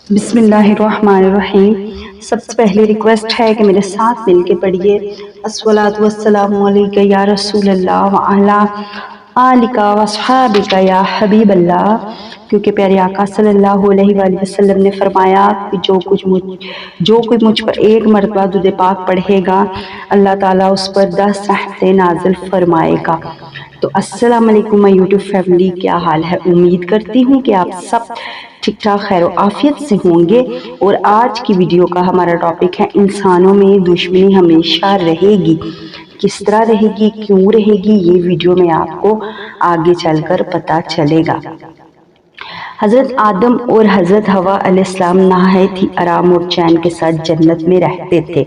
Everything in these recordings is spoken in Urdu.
بسم اللہ الرحمن الرحیم۔ سب سے پہلے ریکویسٹ ہے کہ میرے ساتھ مل کے پڑھیے الصلاۃ والسلام علیک یا رسول اللہ وعلی آلک واصحابک یا حبیب اللہ، کیونکہ پیارے آقا صلی اللہ علیہ وآلہ وسلم نے فرمایا کہ جو کوئی مجھ پر ایک مرتبہ درود پاک پڑھے گا اللہ تعالیٰ اس پر 10 رحمتیں نازل فرمائے گا۔ تو السلام علیکم مائی یوٹیوب فیملی، کیا حال ہے؟ امید کرتی ہوں کہ آپ سب ٹھیک ٹھاک خیر و عافیت سے ہوں گے۔ اور آج کی ویڈیو کا ہمارا ٹاپک ہے انسانوں میں دشمنی ہمیشہ رہے گی، کس طرح رہے گی، کیوں رہے گی، یہ ویڈیو میں آپ کو آگے چل کر پتہ چلے گا۔ حضرت آدم اور حضرت حوا علیہ السلام نہایت ہی آرام اور چین کے ساتھ جنت میں رہتے تھے۔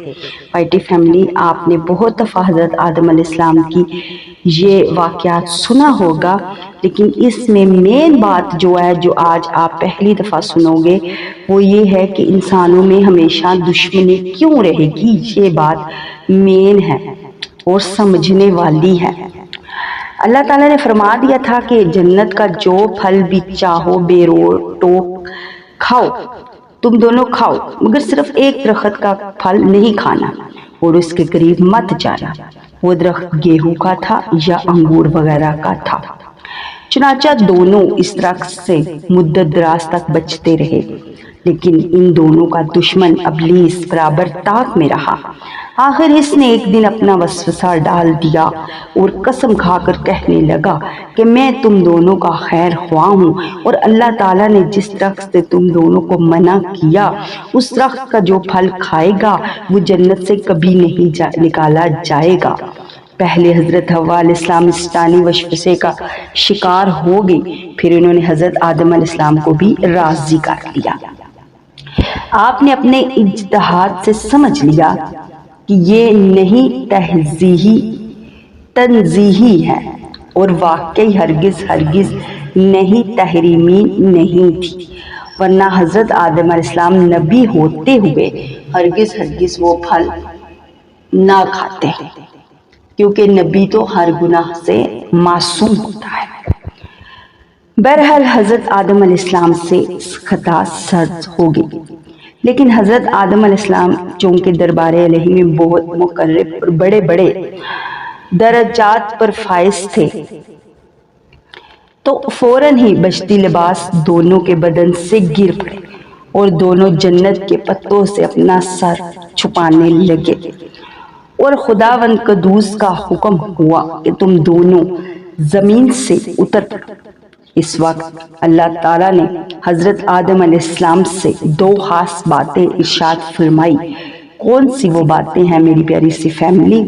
وائٹی فیملی، آپ نے بہت دفعہ حضرت آدم علیہ السلام کی یہ واقعات سنا ہوگا، لیکن اس میں مین بات جو ہے جو آج آپ پہلی دفعہ سنو گے وہ یہ ہے کہ انسانوں میں ہمیشہ دشمنی کیوں رہے گی۔ یہ بات مین ہے اور سمجھنے والی ہے۔ اللہ تعالیٰ نے فرما دیا تھا کہ جنت کا جو پھل بھی چاہو بے روک ٹوک کھاؤ، تم دونوں کھاؤ، مگر صرف ایک درخت کا پھل نہیں کھانا اور اس کے قریب مت جانا۔ وہ درخت گیہوں کا تھا یا انگور وغیرہ کا تھا۔ چنانچہ دونوں اس درخت سے مدت دراز تک بچتے رہے، لیکن ان دونوں کا دشمن ابلیس برابر طاق میں رہا۔ آخر اس نے ایک دن اپنا وسوسہ ڈال دیا اور قسم کھا کر کہنے لگا کہ میں تم دونوں کا خیر خواہ ہوں، اور اللہ تعالیٰ نے جس درخت سے تم دونوں کو منع کیا اس درخت کا جو پھل کھائے گا وہ جنت سے کبھی نہیں نکالا جائے گا۔ پہلے حضرت حوا علیہ السلام اسٹانی وسوسے کا شکار ہو گئی، پھر انہوں نے حضرت آدم علیہ السلام کو بھی راضی کر لیا۔ آپ نے اپنے اجتہاد سے سمجھ لیا کہ یہ نہیں تنزیہی ہے اور واقعی ہرگز نہیں تحریمی نہیں تھی، ورنہ حضرت آدم علیہ السلام نبی ہوتے ہوئے ہرگز وہ پھل نہ کھاتے، کیونکہ نبی تو ہر گناہ سے معصوم ہوتا ہے۔ بہرحال حضرت آدم علیہ السلام سے خطا سرزد ہو گئی، لیکن حضرت آدم علیہ السلام چونکہ دربار الہی میں بہت مقرب اور بڑے بڑے درجات پر فائز تھے، تو فوراً ہی بشتی لباس دونوں کے بدن سے گر پڑے اور دونوں جنت کے پتوں سے اپنا سر چھپانے لگے، اور خداوند قدوس کا حکم ہوا کہ تم دونوں زمین سے اتر پڑو۔ اس وقت اللہ تعالیٰ نے حضرت آدم علیہ السلام سے دو خاص باتیں ارشاد فرمائی۔ کون سی وہ باتیں ہیں میری پیاری سی فیملی؟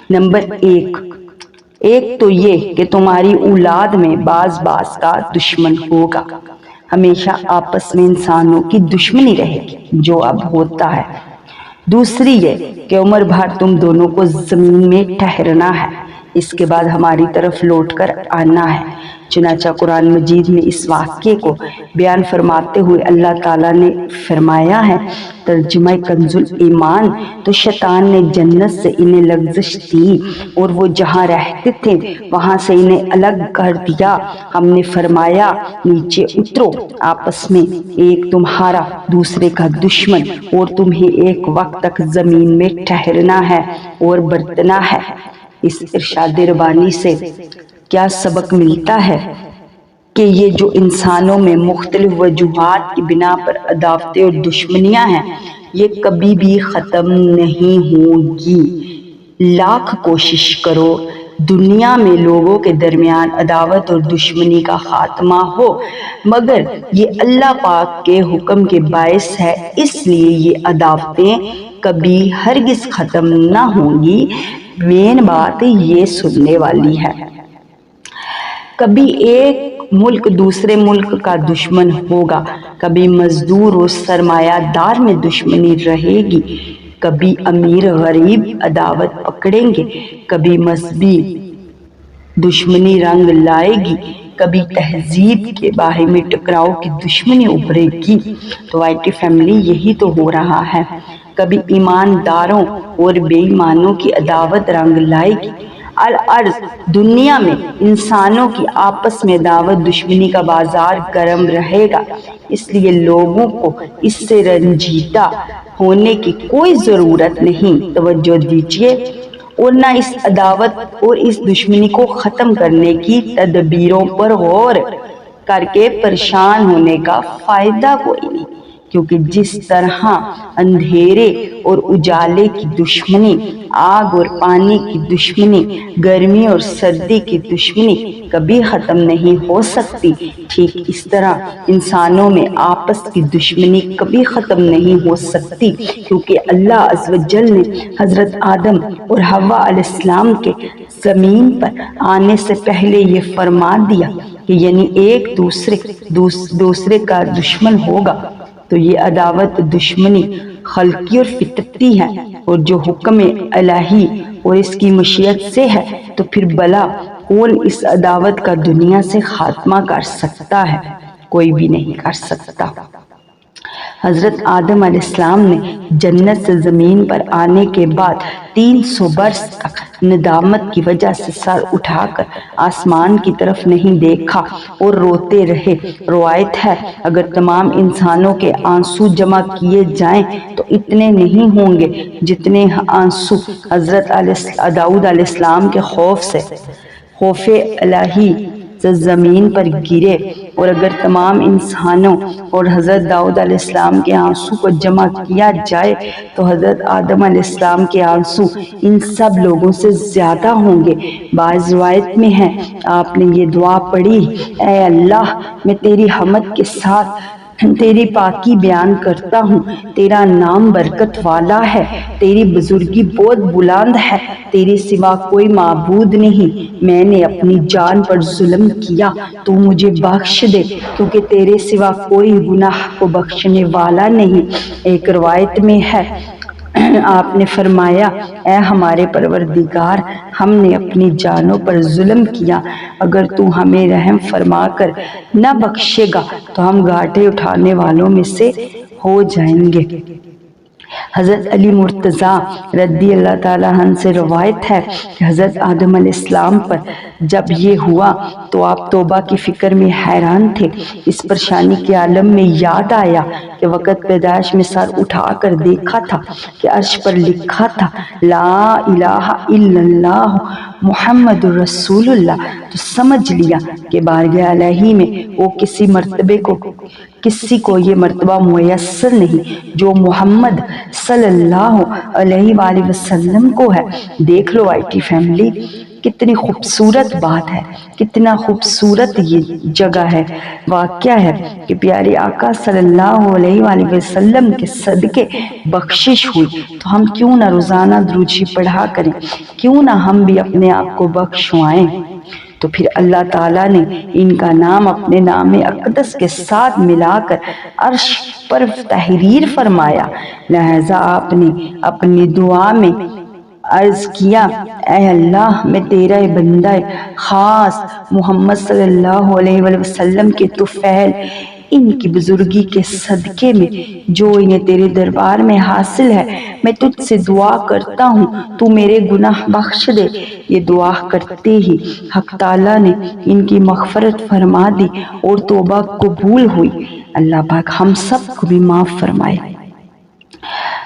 نمبر ایک تو یہ کہ تمہاری اولاد میں بعض کا دشمن ہوگا، ہمیشہ آپس میں انسانوں کی دشمنی رہے گی جو اب ہوتا ہے۔ دوسری یہ کہ عمر بھر تم دونوں کو زمین میں ٹھہرنا ہے، اس کے بعد ہماری طرف لوٹ کر آنا ہے۔ چنانچہ قرآن مجید میں اس واقعے کو بیان فرماتے ہوئے اللہ تعالیٰ نے فرمایا ہے، ترجمہ کنز ایمان، تو شیطان نے جنت سے انہیں لغزش دی اور وہ جہاں رہتے تھے وہاں سے انہیں الگ کر دیا۔ ہم نے فرمایا نیچے اترو، آپس میں ایک تمہارا دوسرے کا دشمن، اور تمہیں ایک وقت تک زمین میں ٹھہرنا ہے اور برتنا ہے۔ اس ارشاد ربانی سے کیا سبق ملتا ہے کہ یہ جو انسانوں میں مختلف وجوہات کی بنا پر عداوتیں اور دشمنیاں ہیں یہ کبھی بھی ختم نہیں ہوں گی۔ لاکھ کوشش کرو دنیا میں لوگوں کے درمیان عداوت اور دشمنی کا خاتمہ ہو، مگر یہ اللہ پاک کے حکم کے باعث ہے، اس لیے یہ عداوتیں کبھی ہرگز ختم نہ ہوں گی۔ مین بات یہ سننے والی ہے، کبھی ایک ملک دوسرے ملک کا دشمن ہوگا، کبھی مزدور اور سرمایہ دار میں دشمنی رہے گی، کبھی امیر غریب عداوت پکڑیں گے، کبھی مذہبی دشمنی رنگ لائے گی، کبھی تہذیب کے باہمی ٹکراؤ کی دشمنی ابھرے گی۔ تو وائٹی فیملی یہی تو ہو رہا ہے، کبھی ایمانداروں اور بے ایمانوں کی عداوت رنگ لائے گی۔ الارض دنیا میں انسانوں کی آپس میں عداوت دشمنی کا بازار گرم رہے گا، اس لیے لوگوں کو اس سے رنجیدہ ہونے کی کوئی ضرورت نہیں۔ توجہ دیجیے اور نہ اس عداوت اور اس دشمنی کو ختم کرنے کی تدبیروں پر غور کر کے پریشان ہونے کا فائدہ کوئی نہیں، کیونکہ جس طرح اندھیرے اور اجالے کی دشمنی، آگ اور پانی کی دشمنی، گرمی اور سردی کی دشمنی کبھی ختم نہیں ہو سکتی، ٹھیک اس طرح انسانوں میں آپس کی دشمنی کبھی ختم نہیں ہو سکتی، کیونکہ اللہ عز و جل نے حضرت آدم اور حوا علیہ السلام کے زمین پر آنے سے پہلے یہ فرما دیا کہ یعنی ایک دوسرے کا دشمن ہوگا، تو یہ عداوت دشمنی خلقی اور فطرتی ہے، اور جو حکم الہی اور اس کی مشیت سے ہے، تو پھر بلا کون اس عداوت کا دنیا سے خاتمہ کر سکتا ہے؟ کوئی بھی نہیں کر سکتا۔ حضرت آدم علیہ السلام نے جنت سے زمین پر آنے کے بعد 300 برس تک ندامت کی وجہ سے سر اٹھا کر آسمان کی طرف نہیں دیکھا اور روتے رہے۔ روایت ہے اگر تمام انسانوں کے آنسو جمع کیے جائیں تو اتنے نہیں ہوں گے جتنے آنسو حضرت داؤد علیہ السلام کے خوف الہی سے زمین پر گرے، اور اگر تمام انسانوں اور حضرت داؤد علیہ السلام کے آنسو کو جمع کیا جائے تو حضرت آدم علیہ السلام کے آنسو ان سب لوگوں سے زیادہ ہوں گے۔ بعض روایت میں ہے آپ نے یہ دعا پڑھی، اے اللہ میں تیری حمد کے ساتھ تیری پاکی بیان کرتا ہوں، تیرا نام برکت والا ہے، تیری بزرگی بہت بلند ہے، تیرے سوا کوئی معبود نہیں، میں نے اپنی جان پر ظلم کیا، تو مجھے بخش دے کیونکہ تیرے سوا کوئی گناہ کو بخشنے والا نہیں۔ ایک روایت میں ہے آپ نے فرمایا اے ہمارے پروردگار، ہم نے اپنی جانوں پر ظلم کیا، اگر تو ہمیں رحم فرما کر نہ بخشے گا تو ہم گھاٹے اٹھانے والوں میں سے ہو جائیں گے۔ حضرت علی مرتضیٰ رضی اللہ تعالیٰ عنہ سے روایت ہے کہ حضرت آدم علیہ السلام پر جب یہ ہوا تو آپ توبہ کی فکر میں حیران تھے۔ اس پریشانی کے عالم میں یاد آیا کہ وقت پیدائش میں سر اٹھا کر دیکھا تھا کہ عرش پر لکھا تھا لا الہ الا اللہ محمد رسول اللہ، تو سمجھ لیا کہ بارگاہ الہی میں وہ کسی کو یہ مرتبہ میسر نہیں جو محمد صلی اللہ علیہ وآلہ وسلم کو ہے۔ دیکھ لو آئی ٹی فیملی، کتنی خوبصورت بات ہے، کتنا خوبصورت یہ جگہ ہے، واقعہ ہے کہ پیارے آقا صلی اللہ علیہ وآلہ وسلم کے صدقے بخشش ہوئی، تو ہم کیوں نہ روزانہ درود شریف پڑھا کریں، کیوں نہ ہم بھی اپنے آپ کو بخشوائیں۔ تو پھر اللہ تعالیٰ نے ان کا نام اپنے نام اقدس کے ساتھ ملا کر عرش پر تحریر فرمایا، لہذا آپ نے اپنی دعا میں عرض کیا اے اللہ میں تیرا بندہ خاص محمد صلی اللہ علیہ وآلہ وسلم کے طفیل ان کی بزرگی کے صدقے میں جو انہیں تیرے دربار میں حاصل ہے، میں تجھ سے دعا کرتا ہوں تو میرے گناہ بخش دے۔ یہ دعا کرتے ہی حق تعالیٰ نے ان کی مغفرت فرما دی اور توبہ قبول ہوئی۔ اللہ پاک ہم سب کو بھی معاف فرمائے۔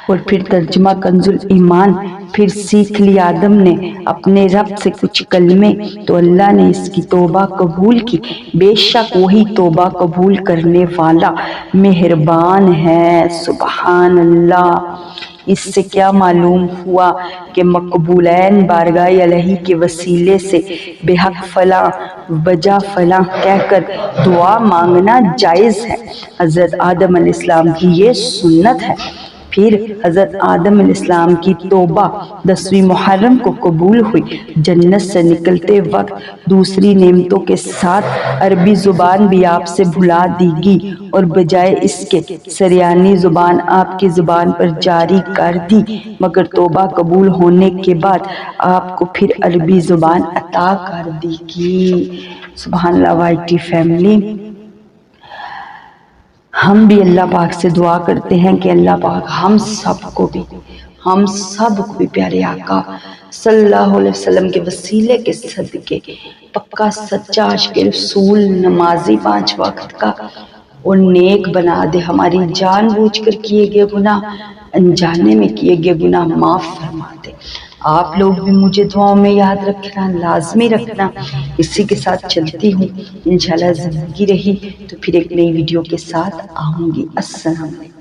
اور پھر ترجمہ کنز ایمان، پھر سیکھ لی آدم نے اپنے رب سے کچھ کلمے تو اللہ نے اس کی توبہ قبول کی، بے شک وہی توبہ قبول کرنے والا مہربان ہے۔ سبحان اللہ۔ اس سے کیا معلوم ہوا کہ مقبولین بارگاہ الہی کے وسیلے سے بے حق فلاں بجا فلاں کہہ کر دعا مانگنا جائز ہے۔ حضرت آدم علیہ السلام کی یہ سنت ہے۔ پھر حضرت آدم علیہ السلام کی توبہ 10ویں محرم کو قبول ہوئی۔ جنت سے نکلتے وقت دوسری نعمتوں کے ساتھ عربی زبان بھی آپ سے بھلا دی گئی اور بجائے اس کے سریانی زبان آپ کی زبان پر جاری کر دی، مگر توبہ قبول ہونے کے بعد آپ کو پھر عربی زبان عطا کر دی گئی۔ سبحان اللہ وائی ٹی فیملی۔ ہم بھی اللہ پاک سے دعا کرتے ہیں کہ اللہ پاک ہم سب کو بھی ہم سب کو بھی پیارے آقا صلی اللہ علیہ وسلم کے وسیلے کے صدقے پکا سچا عاشق رسول، نمازی 5 وقت کا اور نیک بنا دے. ہماری جان بوجھ کر کیے گئے گناہ، انجانے میں کیے گئے گناہ معاف فرما دے. آپ لوگ بھی مجھے دعاؤں میں یاد رکھنا، لازمی رکھنا. اسی کے ساتھ چلتی ہوں، انشاءاللہ زندگی رہی تو پھر ایک نئی ویڈیو کے ساتھ آؤں گی. السلام علیکم.